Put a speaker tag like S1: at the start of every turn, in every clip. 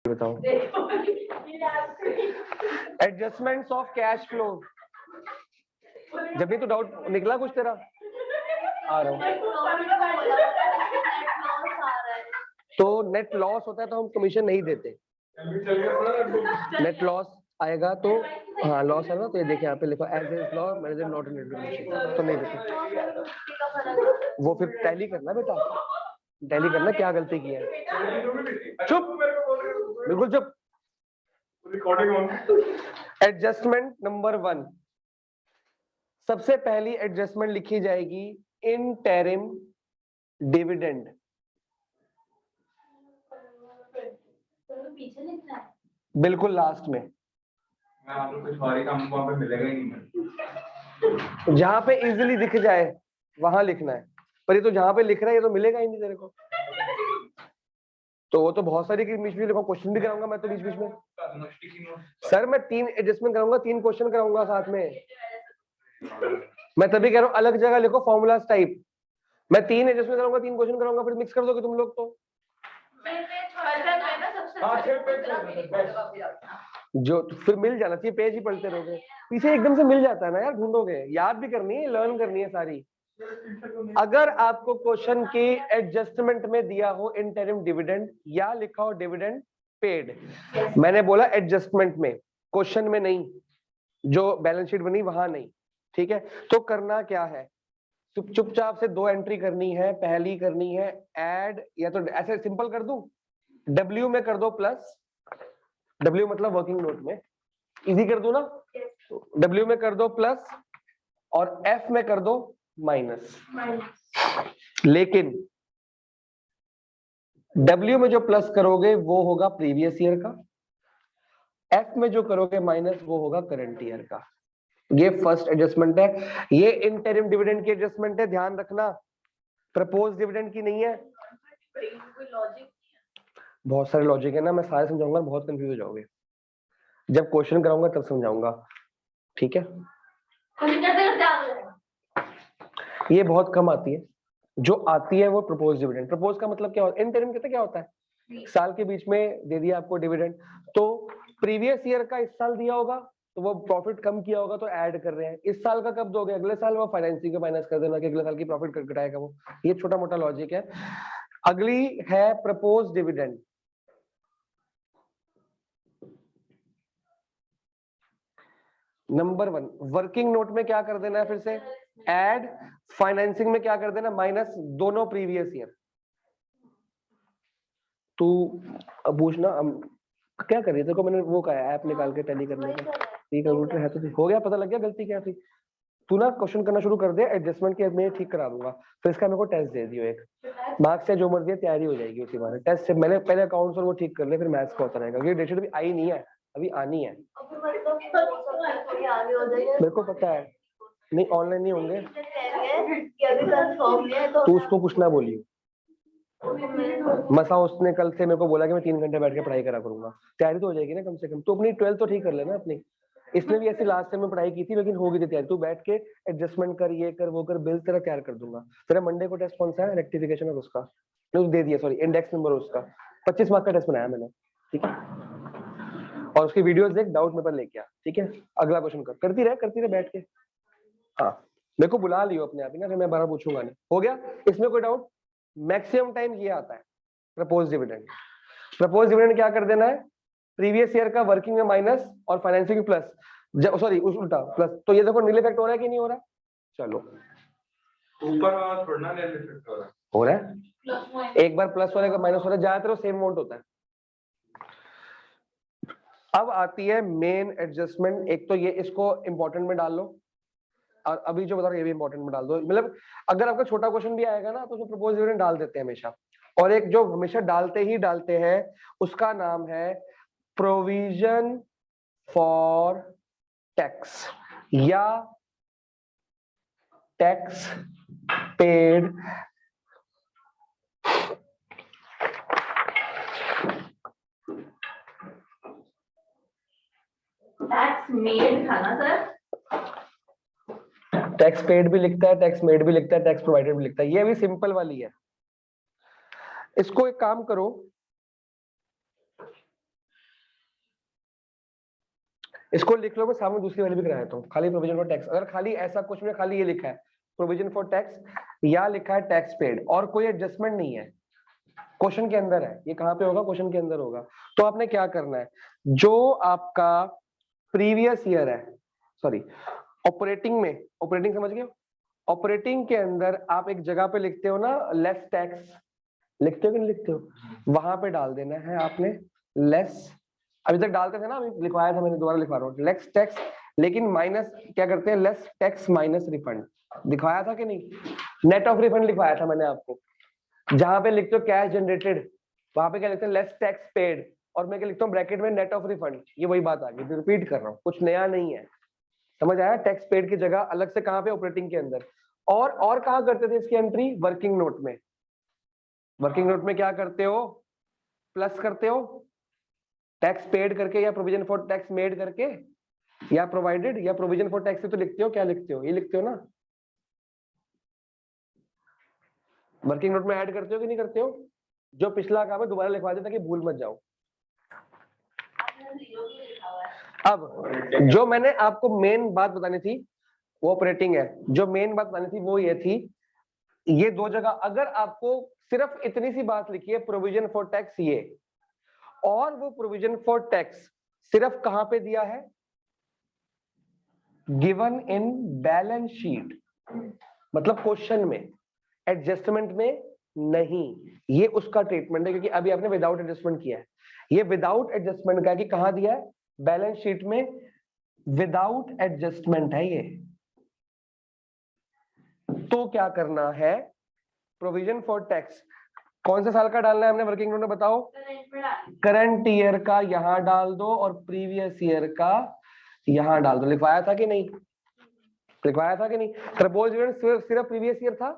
S1: बताओ। Adjustments of cash flow, जब भी तो डाउट निकला कुछ तेरा आ रहा हूँ। तो नेट लॉस होता है तो हम कमीशन नहीं देते। नेट लॉस आएगा तो हाँ लॉस है ना, तो ये देखिए यहाँ पे लिखा as is law manager not in commission, तो नहीं देते। वो फिर टैली करना बेटा, टैली करना क्या गलती की है। चुप, बिल्कुल चुप। एडजस्टमेंट नंबर 1, सबसे पहली एडजस्टमेंट लिखी जाएगी इंटरिम डिविडेंड। बिल्कुल लास्ट में, जहां पे इजीली दिख जाए वहां लिखना है, पर ये तो जहां पे लिख रहा है ये तो मिलेगा ही नहीं तेरे को। तो वो तो बहुत सारी बीच में लिखो, क्वेश्चन भी कराऊंगा मैं तो बीच बीच में। सर मैं 3 एडजस्टमेंट कराऊंगा, 3 क्वेश्चन कराऊंगा साथ में। मैं तभी कह रहा हूँ अलग जगह लिखो फॉर्मूलाज टाइप। मैं 3 एडजस्टमेंट कराऊंगा, 3 क्वेश्चन कराऊंगा, फिर मिक्स कर दोगे तुम लोग तो। जो फिर मिल जाना चाहिए, पेज ही पढ़ते रहोगे पीछे एकदम से मिल जाता है ना यार, ढूंढोगे, याद भी करनी है, लर्न करनी है सारी। अगर आपको क्वेश्चन की एडजस्टमेंट में दिया हो इंटरिम डिविडेंड या लिखा हो डिविडेंड पेड, मैंने बोला एडजस्टमेंट में, क्वेश्चन में नहीं, जो बैलेंस शीट बनी वहां नहीं, ठीक है। तो करना क्या है, चुपचाप से 2 एंट्री करनी है। पहली करनी है ऐड, या तो ऐसे सिंपल कर दूं, डब्ल्यू में कर दो प्लस, डब्ल्यू मतलब वर्किंग नोट में, इजी कर दो ना, डब्ल्यू में कर दो प्लस और एफ में कर दो माइनस। लेकिन डब्ल्यू में जो प्लस करोगे वो होगा प्रीवियस ईयर का, एफ में जो करोगे माइनस वो होगा करंट ईयर का। ये फर्स्ट एडजस्टमेंट है, ये इंटरिम डिविडेंड की एडजस्टमेंट है, ध्यान रखना, प्रपोज डिविडेंड की नहीं है। बहुत सारे लॉजिक है ना, मैं सारे समझाऊंगा, बहुत कंफ्यूज हो जाओगे, जब क्वेश्चन कराऊंगा तब समझाऊंगा, ठीक है। ये बहुत कम आती है, जो आती है वो प्रपोज डिविडेंड। प्रपोज का मतलब क्या होता है, इंटरिम कहते क्या होता है, साल के बीच में दे दिया आपको डिविडेंड, तो प्रीवियस ईयर का इस साल दिया होगा तो वो प्रॉफिट कम किया होगा तो ऐड कर रहे हैं, इस साल का कब दोगे, अगले साल, वो फाइनेंसिंग का माइनस कर देना कि अगले साल की प्रॉफिट घटाएगा वो। ये छोटा मोटा लॉजिक है। अगली है propose dividend. Number 1 working note में क्या कर देना है, फिर से ऐड, फाइनेंसिंग में क्या कर देना माइनस, दोनों प्रीवियस ईयर। तू अब पूछना क्या कर रही थी, को मैंने वो कहा ऐप निकाल के टैली करने का, ठीक है कंप्यूटर है तो हो गया, पता लग गया गलती क्या थी। तू ना क्वेश्चन करना शुरू कर दे, एडजस्टमेंट के मैं ठीक करा दूंगा, फिर इसका मेरे को टेस्ट दे दियो एक, मार्क्स से जो मर्जी तैयारी हो जाएगी उसी बारे। टेस्ट से मैंने पहले अकाउंट्स और वो ठीक कर ले, फिर मैथ्स का होता रहेगा, ये डेट अभी आई नहीं है, अभी आनी है। मेरे को पता है, नहीं ऑनलाइन नहीं होंगे, तो उसको कुछ ना बोलिए। मसा उसने कल से मेरे को बोला कि मैं 3 घंटे बैठ के पढ़ाई करा करूंगा, तैयारी तो हो जाएगी ना कम से कम। तो अपनी 12th तो ठीक कर लेना अपनी, इसने भी ऐसी लास्ट टाइम में पढ़ाई की थी लेकिन होगी थी तैयारी। तू बैठ के एडजस्टमेंट कर, ये कर वो कर, बिल तेरा तैयार कर दूंगा। तेरा मंडे को टेस्ट कौन सा है, रेक्टिफिकेशन और उसका दे दिया, सॉरी इंडेक्स नंबर उसका 25 मार्क का टेस्ट बनाया मैंने, ठीक है। और उसकी वीडियोस देख, डाउट पेपर लेके आ, ठीक है। अगला क्वेश्चन कर, करती रहे बैठ के। हाँ मेरे को बुला लियो अपने आप ही ना, फिर मैं बारह पूछूंगा नहीं, हो गया इसमें कोई डाउट। मैक्सिमम टाइम ये आता है प्रपोज डिविडेंड। प्रपोज डिविडेंड क्या कर देना है, प्रीवियस ईयर का वर्किंग में माइनस और फाइनेंसिंग में प्लस, सॉरी उल्टा प्लस। तो ये देखो नील इफेक्ट हो रहा है कि नहीं हो रहा, चलो
S2: ऊपर वाला थोड़ा नील इफेक्ट
S1: हो रहा है, एक बार प्लस हो रहा है माइनस हो रहा है, ज्यादातर सेम अमाउंट होता है। अब आती है मेन एडजस्टमेंट, एक तो ये इसको इंपॉर्टेंट में डाल लो, और अभी जो बता रहा हूं ये भी इंपॉर्टेंट में डाल दो, मतलब अगर आपका छोटा क्वेश्चन भी आएगा ना तो उसमें प्रपोज डिविडेंड डाल देते हैं हमेशा। और एक जो हमेशा डालते ही डालते हैं उसका नाम है प्रोविजन फॉर टैक्स या टैक्स पेड।
S3: टैक्स मेड था ना सर,
S1: टैक्स पेड भी लिखता है, टैक्स मेड भी लिखता है, टैक्स प्रोवाइडेड भी लिखता है, ये भी सिंपल वाली है। इसको एक काम करो, इसको लिख लो, मैं सामने दूसरी वाली भी करा देता हूँ। खाली प्रोविजन फॉर टैक्स, अगर खाली ऐसा क्वेश्चन में खाली ये लिखा है प्रोविजन फॉर टैक्स या लिखा है टैक्स पेड और कोई एडजस्टमेंट नहीं है, क्वेश्चन के अंदर है, ये कहाँ पे होगा, क्वेश्चन के अंदर होगा, तो आपने क्या करना है, जो आपका प्रीवियस ईयर है, सॉरी ऑपरेटिंग में, ऑपरेटिंग समझ गए, ऑपरेटिंग के अंदर आप एक जगह पे लिखते हो ना लेस टैक्स, लिखते हो कि नहीं लिखते हो, वहां पे डाल देना है आपने लेस, अभी तक डालते थे ना, अभी लिखवाया था मैंने, दोबारा लिखवा रहा हूँ, लेस टैक्स, लेकिन माइनस क्या करते हैं, लेस टैक्स माइनस रिफंड, दिखवाया था कि नहीं, नेट ऑफ रिफंड लिखवाया था मैंने आपको, जहां पे लिखते हो कैश जनरेटेड, वहां पे क्या लिखते हैं लेस टैक्स पेड, और मैं क्या लिखता हूँ ब्रैकेट में नेट ऑफ रिफंड, ये वही बात आ गई, रिपीट कर रहा हूँ, कुछ नया नहीं है, समझ आया, टैक्स पेड की जगह अलग से कहां पे, ऑपरेटिंग के अंदर, और कहां करते थे इसकी एंट्री, वर्किंग नोट में, वर्किंग नोट में क्या करते हो, प्लस करते हो, टैक्स पेड करके या प्रोविजन फॉर टैक्स मेड करके या प्रोवाइडेड या प्रोविजन फॉर टैक्स, तो लिखते हो, क्या लिखते हो, ये लिखते हो ना, वर्किंग नोट में ऐड करते हो कि नहीं करते हो, जो पिछला काम है दोबारा लिखवा देता कि भूल मत जाओ। अब जो मैंने आपको मेन बात बतानी थी वो ऑपरेटिंग है, जो मेन बात बतानी थी वो ये थी, ये दो जगह अगर आपको सिर्फ इतनी सी बात लिखी है प्रोविजन फॉर टैक्स ये, और वो प्रोविजन फॉर टैक्स सिर्फ कहां पे दिया है, गिवन इन बैलेंस शीट, मतलब क्वेश्चन में, एडजस्टमेंट में नहीं, ये उसका ट्रीटमेंट है, क्योंकि अभी आपने विदाउट एडजस्टमेंट किया है, ये विदाउट एडजस्टमेंट का कि कहां दिया है, बैलेंस शीट में, विदाउट एडजस्टमेंट है ये, तो क्या करना है, प्रोविजन फॉर टैक्स कौन से साल का डालना है हमने वर्किंग नोट में, बताओ, करंट ईयर का यहां डाल दो और प्रीवियस ईयर का यहां डाल दो, लिखवाया था कि नहीं, लिखवाया था कि नहीं, प्रपोज इवेंट सिर्फ प्रीवियस ईयर था,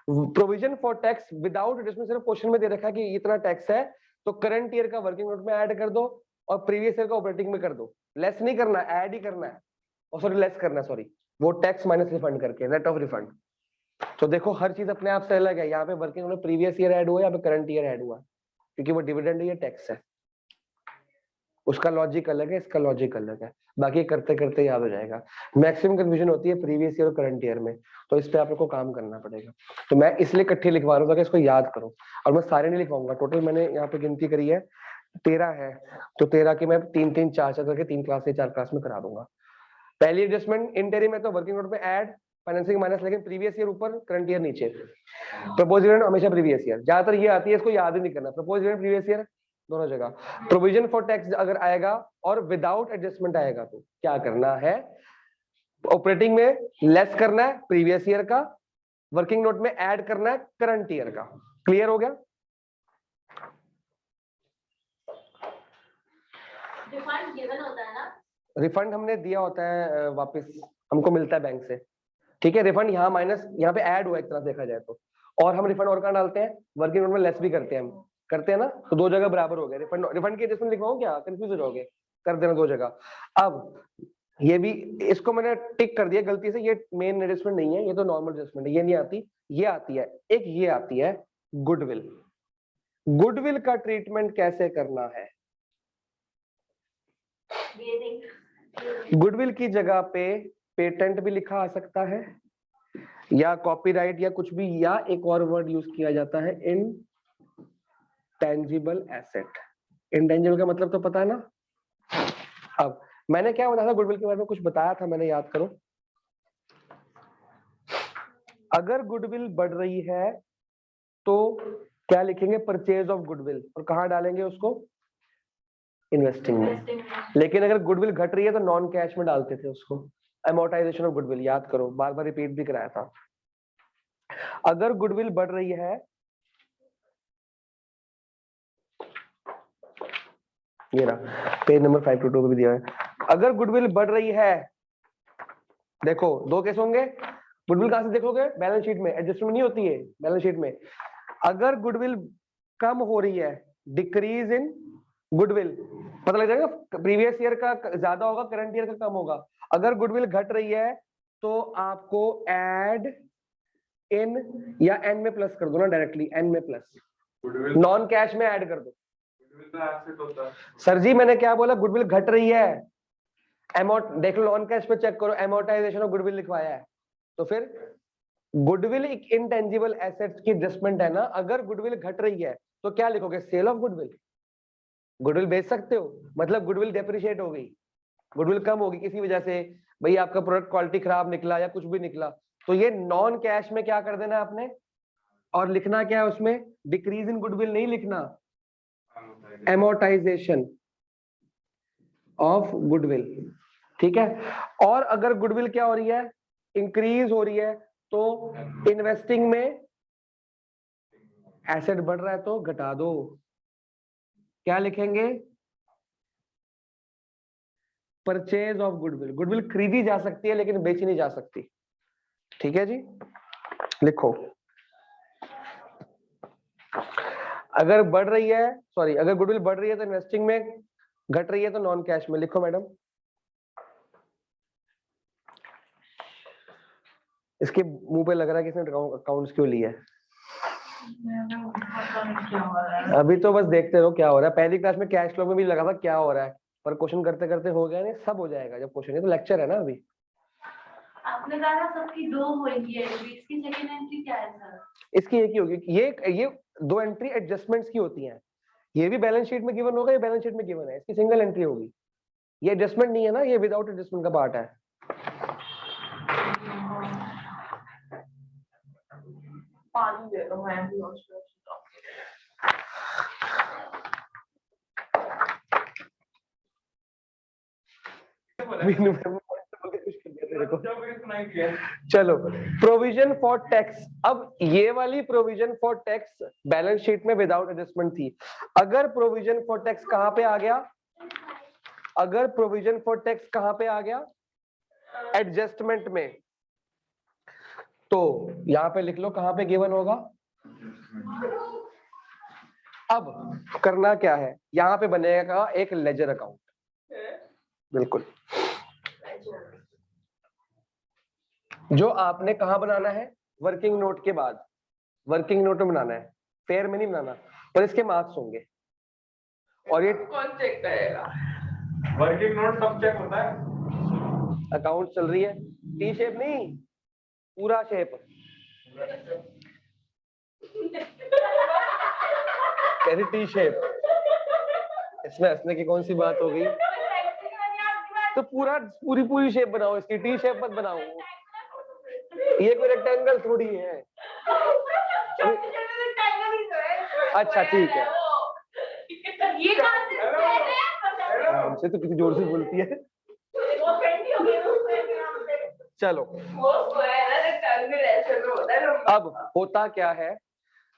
S1: provision for tax without adjustment सिर्फ क्वेश्चन में दे रखा है कि इतना टैक्स है, तो करंट ईयर का वर्किंग नोट में ऐड कर दो और प्रीवियस ईयर का ऑपरेटिंग में कर दो, लेस नहीं करना, ऐड ही करना है, और सॉरी लेस करना है, सॉरी वो टैक्स माइनस रिफंड करके, नेट ऑफ रिफंड। तो देखो हर चीज अपने आप से अलग है, यहाँ पे working note previous year add हुआ, यहाँ पे करंट ईयर ऐड हुआ, क्योंकि वो डिविडेंड है, ये टैक्स है, उसका लॉजिक अलग है, इसका लॉजिक अलग है, बाकी करते करते याद हो जाएगा। मैक्सिमम कंफ्यूजन होती है प्रीवियस ईयर और करंट ईयर में, तो इस पे आप लोग को काम करना पड़ेगा, तो मैं इसलिए इकट्ठे लिखवा रहा हूँ ताकि इसको याद करो, और मैं सारे नहीं लिखवाऊंगा, टोटल मैंने यहाँ पे गिनती करी है 13 है, तो 13 की मैं 3-3 4-4 करके 3 क्लास से 4 क्लास में करा दूंगा। पहली एडजस्टमेंट इंटरिम में तो वर्किंग नोट में ऐड, फाइनेंसिंग माइनस, लेकिन प्रीवियस ईयर ऊपर करंट ईयर नीचे, प्रपोज इवेंट हमेशा प्रीवियस ईयर, ज्यादातर ये आती है, इसको याद ही नहीं करना, प्रपोज इवेंट प्रीवियस ईयर दोनों जगह, प्रोविजन फॉर टैक्स अगर आएगा और विदाउट एडजस्टमेंट आएगा तो क्या करना है, ऑपरेटिंग में लेस करना है प्रीवियस ईयर का, वर्किंग नोट में ऐड करना है करंट ईयर का, क्लियर हो गया।
S3: रिफंड गिवन होता है ना,
S1: रिफंड हमने दिया होता है, वापस हमको मिलता है बैंक से, ठीक है, रिफंड यहाँ माइनस, यहाँ पे ऐड हुआ एक तरह देखा जाए तो, और हम रिफंड और कहाँ डालते हैं, वर्किंग नोट में लेस भी करते हैं, हम करते हैं ना, तो दो जगह बराबर हो गए, रिफंड रिफंड की एडजस्टमेंट लिखवाऊं क्या, कंफ्यूज हो जाओगे, कर देना दो जगह। अब ये भी, इसको मैंने टिक कर दिया गलती से, ये मेन एडजस्टमेंट नहीं है, ये तो नॉर्मल एडजस्टमेंट है, ये नहीं आती, ये आती है एक, ये आती है गुडविल। गुडविल का ट्रीटमेंट कैसे करना है, गुडविल की जगह पे पेटेंट भी लिखा आ सकता है, या कॉपीराइट या कुछ भी, या एक और वर्ड यूज किया जाता है इनटेंजिबल एसेट। इनटेंजिबल का मतलब तो पता है ना। अब मैंने क्या बताया था गुडविल के बारे में, कुछ बताया था मैंने, याद करो, अगर गुडविल बढ़ रही है तो क्या लिखेंगे, परचेज ऑफ गुडविल, और कहां डालेंगे उसको, इन्वेस्टिंग में। लेकिन अगर गुडविल घट रही है तो नॉन कैश में डालते थे उसको, अमोर्टाइजेशन ऑफ गुडविल, याद करो, बार बार रिपीट भी कराया था। अगर गुडविल बढ़ रही है, ये रहा पेज नंबर 522 पे भी दिया है, अगर गुडविल बढ़ रही है, देखो दो केस होंगे, गुडविल कहां से देखोगे, बैलेंस शीट में, एडजस्टमेंट नहीं होती है बैलेंस शीट में। अगर गुडविल कम हो रही है, डिक्रीज इन गुडविल, पता लग जाएगा, प्रीवियस ईयर का ज्यादा होगा, करंट ईयर का कम होगा। अगर गुडविल घट रही है तो आपको ऐड इन या एन में प्लस कर दो ना, डायरेक्टली एन में प्लस, नॉन कैश में ऐड कर दो। सर जी मैंने क्या बोला, गुडविल घट रही है, एमोट देख लो, नॉन कैश पे चेक करो, एमोर्टाइजेशन ऑफ गुडविल लिखवाया है, तो फिर गुडविल एक इंटेंजिबल एसेट्स की एडजस्टमेंट है ना। अगर गुडविल घट रही है तो क्या लिखोगे? Cell of goodwill. गुडविल बेच सकते हो, मतलब गुडविल डेप्रिशिएट हो गई, गुडविल कम होगी किसी वजह से, भाई आपका प्रोडक्ट क्वालिटी खराब निकला या कुछ भी निकला, तो ये नॉन कैश में क्या कर देना आपने, और लिखना क्या है उसमें? डिक्रीज इन गुडविल नहीं लिखना, एमोर्टाइजेशन ऑफ गुडविल, ठीक है। और अगर गुडविल क्या हो रही है? इंक्रीज हो रही है, तो इन्वेस्टिंग में एसेट बढ़ रहा है तो घटा दो, क्या लिखेंगे? Purchase of goodwill. गुडविल खरीदी जा सकती है लेकिन बेची नहीं जा सकती, ठीक है जी, लिखो। अगर बढ़ रही है, सॉरी, अगर गुडविल बढ़ रही है तो इन्वेस्टिंग में, घट रही है तो नॉन कैश में, लिखो मैडम। इसके मुंह पे लग रहा है कि इसने अकाउंट्स क्यों लिया है। अभी तो बस देखते रहो क्या हो रहा है। पहली क्लास में कैश फ्लो में भी लगा था क्या हो रहा है, पर क्वेश्चन करते करते हो गया, नहीं सब हो जाएगा जब क्वेश्चन है, तो लेक्चर है ना अभी।
S3: आपने कहा था सबकी 2 होगी एंट्री, इसकी सेकंड एंट्री क्या है सर?
S1: इसकी एक ही होगी, ये 2 एंट्री एडजस्टमेंट्स की होती हैं। ये भी बैलेंस शीट में गिवन होगा, ये बैलेंस शीट में गिवन है, इसकी सिंगल एंट्री होगी। ये एडजस्टमेंट नहीं है ना, ये विदाउट एडजस्टमेंट का पार्ट है।
S3: पानी दे दो, मैं भी
S1: चलो, प्रोविजन फॉर टैक्स। अब ये वाली provision for tax balance sheet में विदाउट एडजस्टमेंट थी। अगर प्रोविजन फॉर टैक्स कहां पे आ गया? अगर प्रोविजन फॉर टैक्स कहां पे आ गया? एडजस्टमेंट में, तो यहां पे लिख लो कहां पे गिवन होगा। अब करना क्या है, यहां पे बनेगा एक लेजर अकाउंट, बिल्कुल, जो आपने कहां बनाना है? वर्किंग नोट के बाद, वर्किंग नोट में बनाना है, फेयर में नहीं बनाना, पर इसके मार्क्स होंगे। और ये
S3: कौन चेक करेगा?
S2: वर्किंग नोट कब चेक होता है?
S1: अकाउंट चल रही है, टी शेप नहीं, पूरा शेप, कैसी टी शेप? इसमें हंसने की कौन सी बात हो गई? तो पूरी शेप बनाओ इसकी, टी शेप मत बनाओ, ये कोई रेक्टेंगल थोड़ी है। अच्छा ठीक है, हमसे तो किसी जोर से बोलती है। चलो, अब होता क्या है,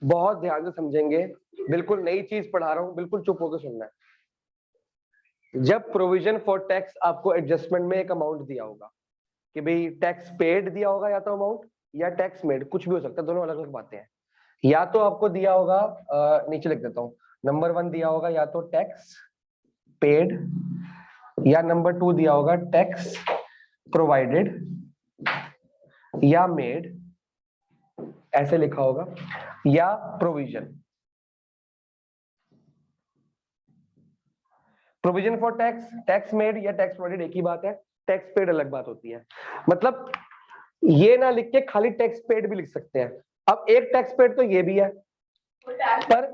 S1: बहुत ध्यान से समझेंगे, बिल्कुल नई चीज पढ़ा रहा हूं, बिल्कुल चुप होकर सुनना है। जब प्रोविजन फॉर टैक्स आपको एडजस्टमेंट में एक अमाउंट दिया होगा कि भाई टैक्स पेड दिया होगा, या तो अमाउंट, या टैक्स मेड, कुछ भी हो सकता है, दोनों अलग अलग बातें हैं। या तो आपको दिया होगा, नीचे लिख देता हूं, नंबर 1 दिया होगा या तो टैक्स पेड, या नंबर 2 दिया होगा टैक्स प्रोवाइडेड या मेड, ऐसे लिखा होगा, या provision. Provision for tax, tax made या टैक्स प्रोवाइडेड एक ही बात है, टैक्स पेड अलग बात होती है। मतलब ये ना लिख के खाली टैक्स पेड भी लिख सकते हैं। अब एक टैक्स पेड तो ये भी है, पर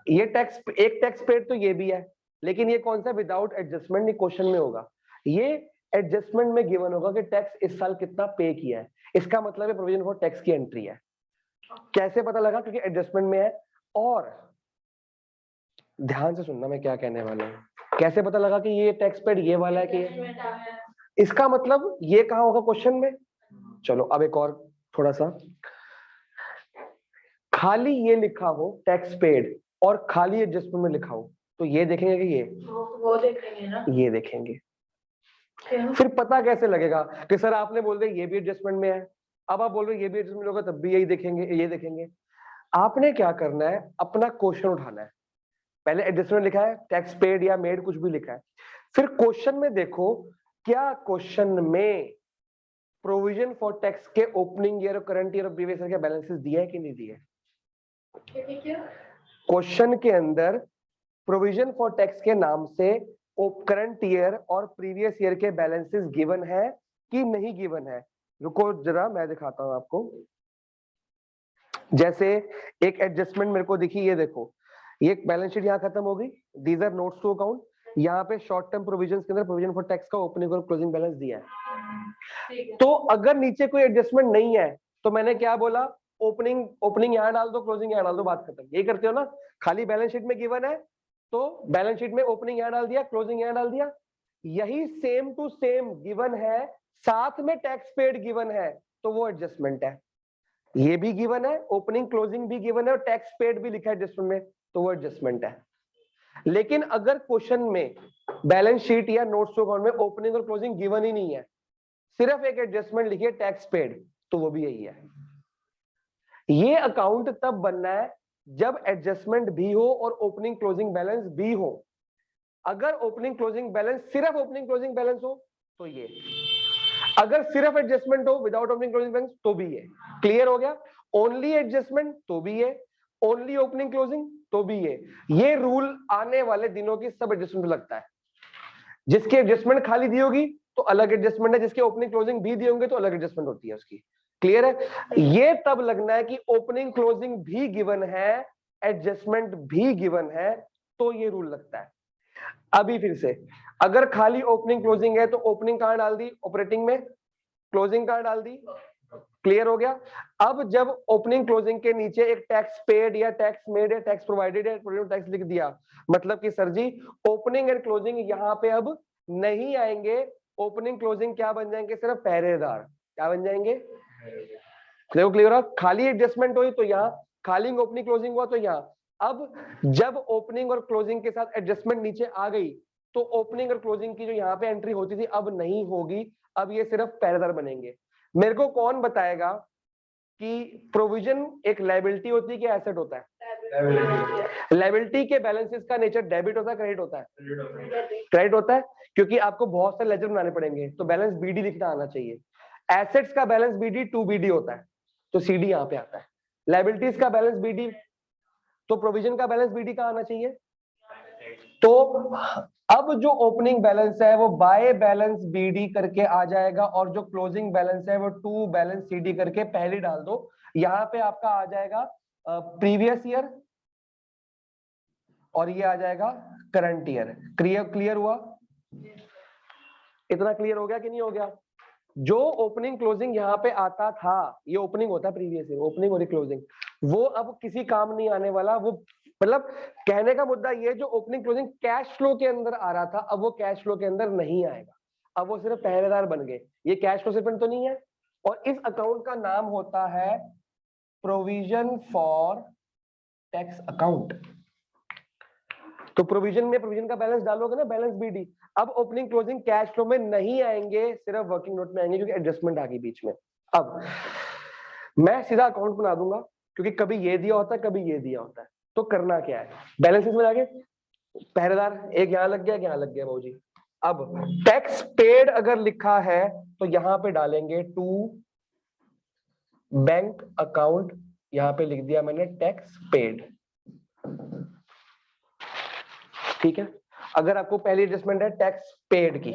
S1: ये एक टैक्स पेड तो ये भी है, लेकिन ये कौन सा? विदाउट एडजस्टमेंट नहीं, क्वेश्चन में होगा। ये एडजस्टमेंट में गिवन होगा कि टैक्स इस साल कितना पे किया है, इसका मतलब है प्रोविजन फॉर टैक्स की एंट्री है। कैसे पता लगा? क्योंकि एडजस्टमेंट में है। और ध्यान से सुनना मैं क्या कहने वाला हूं। कैसे पता लगा कि ये टैक्स पेड ये वाला है कि इसका मतलब ये कहां होगा क्वेश्चन में? चलो अब एक और थोड़ा सा, खाली ये लिखा हो टैक्स पेड और खाली एडजस्टमेंट में लिखा हो, तो ये देखेंगे कि ये
S3: वो देखेंगे ना,
S1: ये देखेंगे। फिर पता कैसे लगेगा कि सर आपने बोल दिया ये भी एडजस्टमेंट में है, अब आप बोल रहे ये भी एडजस्टमेंट होगा, तब भी यही देखेंगे, ये देखेंगे। आपने क्या करना है, अपना क्वेश्चन उठाना है। पहले एडजस्टमेंट लिखा है, टैक्स पेड या मेड कुछ भी लिखा है, फिर क्वेश्चन में देखो क्या क्वेश्चन में प्रोविजन फॉर टैक्स के ओपनिंग ईयर और करंट ईयर और प्रीवियस ईयर के बैलेंसेस दिए है कि नहीं दिए। क्वेश्चन के अंदर प्रोविजन फॉर टैक्स के नाम से करंट ईयर और प्रीवियस ईयर के बैलेंसेस गिवन है कि नहीं गिवन है। रुको जरा मैं दिखाता हूं आपको। जैसे एक एडजस्टमेंट मेरे को दिखी, ये देखो, ये बैलेंस शीट यहाँ खत्म हो गई, these are notes to account. यहाँ पे शॉर्ट टर्म प्रोविजंस के अंदर प्रोविजन फॉर टैक्स का ओपनिंग और क्लोजिंग बैलेंस दिया है। तो अगर नीचे कोई एडजस्टमेंट नहीं है तो मैंने क्या बोला, ओपनिंग यहाँ डाल दो, क्लोजिंग यहाँ डाल दो, बात खत्म। यही करते हो ना, खाली बैलेंस शीट में गिवन है तो बैलेंस शीट में ओपनिंग यहाँ डाल दिया, क्लोजिंग यहाँ डाल दिया। यही सेम टू सेम गिवन है, साथ में टैक्स पेड गिवन है, तो वो एडजस्टमेंट है। ये भी गिवन है, ओपनिंग क्लोजिंग भी गिवन है और टैक्स पेड भी लिखा है एडजस्टमेंट में, तो वो एडजस्टमेंट है। लेकिन अगर क्वेश्चन में बैलेंस शीट या नोट्स टू अकाउंट में ओपनिंग और क्लोजिंग गिवन ही नहीं है, सिर्फ एक एडजस्टमेंट लिखी है टैक्स पेड, तो वो भी यही है। ये अकाउंट तब बनना है जब एडजस्टमेंट भी हो और ओपनिंग क्लोजिंग बैलेंस भी हो। अगर ओपनिंग क्लोजिंग बैलेंस सिर्फ ओपनिंग क्लोजिंग बैलेंस हो तो ये, अगर सिर्फ एडजस्टमेंट हो विदाउट ओपनिंग क्लोजिंग बैलेंस तो भी ये। क्लियर हो गया? ओनली एडजस्टमेंट तो भी ये, ओनली ओपनिंग क्लोजिंग तो भी ये रूल आने वाले दिनों की सब एडजस्टमेंट लगता है। जिसकी एडजस्टमेंट खाली दी होगी तो अलग एडजस्टमेंट है, जिसके ओपनिंग क्लोजिंग भी दी होंगे तो अलग एडजस्टमेंट होती है उसकी। क्लियर है? ये तब लगना है कि ओपनिंग क्लोजिंग भी गिवन है, एडजस्टमेंट भी गिवन है, तो ये रूल लगता है। अभी फिर से, अगर खाली ओपनिंग क्लोजिंग है तो ओपनिंग कहां डाल दी? ऑपरेटिंग में। क्लोजिंग कहां डाल दी? क्लियर हो गया? अब जब ओपनिंग क्लोजिंग के नीचे एक टैक्स पेड या टैक्स मेड या टैक्स प्रोवाइडेड या टैक्स लिख दिया, मतलब कि sir ji opening and closing यहां पे अब नहीं आएंगे। ओपनिंग क्लोजिंग क्या बन जाएंगे? सिर्फ पहरेदार। क्या बन जाएंगे? देखो क्लियर हो? खाली एडजस्टमेंट हुई तो यहाँ, खाली ओपनिंग क्लोजिंग हुआ तो यहाँ। अब जब ओपनिंग और क्लोजिंग के साथ एडजस्टमेंट नीचे आ गई तो ओपनिंग और क्लोजिंग की जो यहाँ पे एंट्री होती थी अब नहीं होगी, अब ये सिर्फ पहरेदार बनेंगे। मेरे को कौन बताएगा कि प्रोविजन एक लायबिलिटी होती है कि एसेट होता है? लायबिलिटी के बैलेंसेस का नेचर डेबिट होता है, क्रेडिट होता है? क्रेडिट होता है, क्योंकि आपको बहुत सारे लेजर बनाने पड़ेंगे तो बैलेंस बीडी लिखना आना चाहिए। एसेट्स का बैलेंस बीडी 2BD होता है तो सीडी यहाँ पे आता है। लायबिलिटीज का बैलेंस बीडी, तो प्रोविजन का बैलेंस बीडी कहाँ आना चाहिए? तो अब जो ओपनिंग बैलेंस है वो बाय बैलेंस बीडी करके आ जाएगा और जो क्लोजिंग बैलेंस है वो टू बैलेंस सीडी करके पहले डाल दो। यहाँ पे आपका आ जाएगा प्रीवियस ईयर और ये आ जाएगा करंट ईयर। क्लियर हुआ? इतना क्लियर हो गया कि नहीं हो गया? जो ओपनिंग क्लोजिंग यहाँ पे आता था, ये ओपनिंग होता है प्रीवियस ईयर, ओपनिंग और क्लोजिंग, वो अब किसी काम नहीं आने वाला। वो मतलब कहने का मुद्दा ये, जो ओपनिंग क्लोजिंग कैश फ्लो के अंदर आ रहा था अब वो कैश फ्लो के अंदर नहीं आएगा, अब वो सिर्फ पहरेदार बन गए। ये कैश फ्लो स्टेटमेंट तो नहीं है। और इस अकाउंट का नाम होता है प्रोविजन फॉर टैक्स अकाउंट। तो प्रोविजन में प्रोविजन का बैलेंस डालोगे ना, बैलेंस बीडी। अब ओपनिंग क्लोजिंग कैश फ्लो में नहीं आएंगे, सिर्फ वर्किंग नोट में आएंगे क्योंकि एडजस्टमेंट आ गई बीच में। अब मैं सीधा अकाउंट बना दूंगा क्योंकि कभी ये दिया होता है कभी ये दिया होता है। तो करना क्या है, बैलेंसेस में जाके पहरेदार एक यहाँ लग गया, यहाँ लग गया भाजी। अब टैक्स पेड अगर लिखा है तो यहाँ पे डालेंगे टू बैंक अकाउंट, यहाँ पे लिख दिया मैंने टैक्स पेड। ठीक है? अगर आपको पहली एडजस्टमेंट है टैक्स पेड की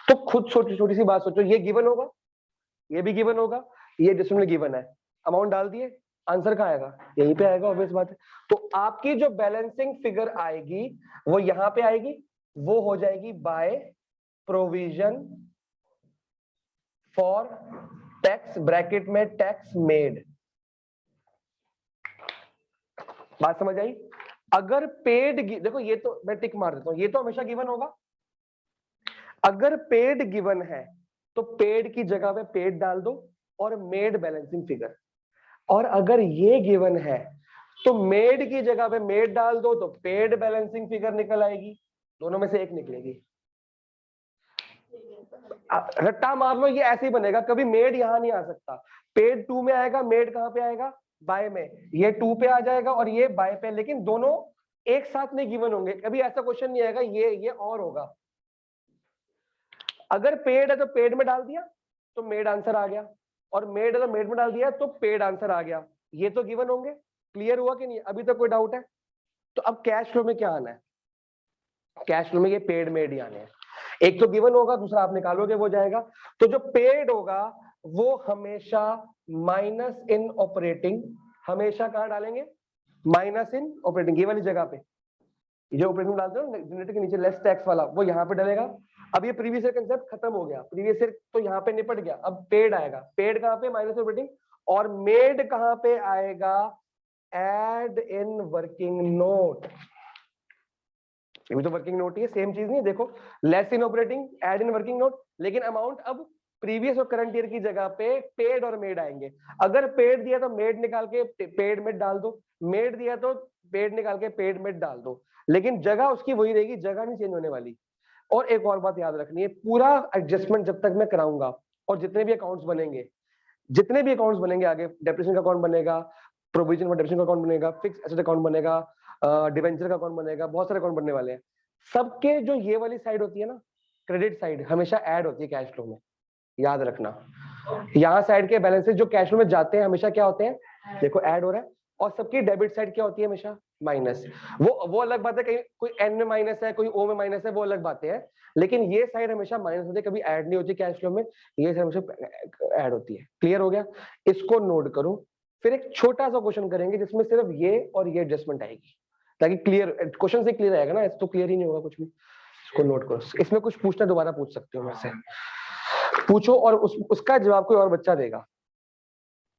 S1: तो खुद छोटी सी बात सोचो, ये गिवन होगा, ये भी गिवन होगा, ये एडजस्टमेंट गिवन है, अमाउंट डाल दिए, आंसर कहाँ आएगा? यहीं पे आएगा, ऑब्वियस बात है। तो आपकी जो बैलेंसिंग फिगर आएगी वो यहाँ पे आएगी, वो हो जाएगी by provision for tax, bracket में टैक्स मेड। बात समझ आई? अगर पेड, देखो ये तो मैं टिक मार देता हूं, ये तो हमेशा गिवन होगा। अगर पेड गिवन है तो पेड की जगह पे पेड डाल दो और मेड बैलेंसिंग फिगर। और अगर ये गिवन है तो मेड की जगह पे मेड डाल दो तो पेड बैलेंसिंग फिगर निकल आएगी। दोनों में से एक निकलेगी। रट्टा मार लो, ये ऐसे ही बनेगा, कभी मेड यहां नहीं आ सकता। पेड 2 में आएगा, मेड कहां पे आएगा? बाय में। ये 2 पे आ जाएगा और ये बाय पे, लेकिन दोनों एक साथ नहीं गिवन होंगे। कभी ऐसा क्वेश्चन नहीं आएगा ये और होगा। अगर पेड है तो पेड में डाल दिया तो मेड आंसर आ गया, और मेड है तो मेड में डाल दिया तो पेड आंसर आ गया। ये तो गिवन होंगे। क्लियर हुआ कि नहीं? अभी तक कोई डाउट है? तो अब कैश फ्लो में क्या आना है? कैश फ्लो में ये पेड मेड ही आने हैं। एक तो गिवन होगा, दूसरा आप निकालोगे वो जाएगा। तो जो पेड होगा वो हमेशा माइनस इन ऑपरेटिंग, हमेशा कहां डालेंगे? माइनस इन ऑपरेटिंग, ये वाली जगह पे। जो ऑपरेटिंग डालते हो डिनोमिनेटर के नीचे लेस टैक्स वाला, वो यहाँ पे डलेगा। अब ये प्रीवियस ईयर कंसेप्ट खत्म हो गया, प्रीवियस ईयर तो यहाँ पे निपट गया। अब पेड आएगा, पेड कहाँ पे? Minus operating. और मेड कहाँ पे आएगा? Add in working note. ये भी तो वर्किंग नोट ही है, सेम चीज नहीं? देखो, less in operating, add in working note, लेकिन अमाउंट अब प्रीवियस और करंट ईयर की जगह पे पेड और मेड आएंगे। अगर पेड दिया तो मेड निकाल के पेड मेड डाल दो, मेड दिया तो पेड निकाल के पेड मेड डाल दो, लेकिन जगह उसकी वही रहेगी, जगह नहीं चेंज होने वाली। और एक और बात याद रखनी है, पूरा एडजस्टमेंट जब तक मैं कराऊंगा और जितने भी अकाउंट्स बनेंगे आगे, डेप्रिसिएशन का अकाउंट बनेगा, प्रोविजन फॉर डेप्रिसिएशन का अकाउंट बनेगा, फिक्स एसेट अकाउंट बनेगा, डिवेंचर का अकाउंट बनेगा, बहुत सारे अकाउंट बनने वाले हैं। सबके जो ये वाली साइड होती है ना, क्रेडिट साइड, हमेशा ऐड होती है कैश फ्लो में, याद रखना। यहाँ साइड के बैलेंसेस जो कैश फ्लो में जाते हैं हमेशा क्या होते हैं? देखो ऐड हो रहा है। और सबकी डेबिट साइड क्या होती है? हमेशा माइनस। वो अलग बात है, कहीं कोई एन में माइनस है, कोई ओ में माइनस है, वो अलग बातें हैं, लेकिन ये साइड हमेशा माइनस होती है, कभी ऐड नहीं होती कैश फ्लो में, ये साइड हमेशा ऐड होती है। क्लियर हो गया? इसको नोट करो। फिर एक छोटा सा क्वेश्चन करेंगे जिसमें सिर्फ ये और ये एडजस्टमेंट आएगी, ताकि क्लियर क्वेश्चन से क्लियर आएगा ना, तो क्लियर ही नहीं होगा कुछ भी। इसको नोट करो, इसमें कुछ पूछना दोबारा पूछ सकते हो मेरे से, पूछो और उसका जवाब कोई और बच्चा देगा।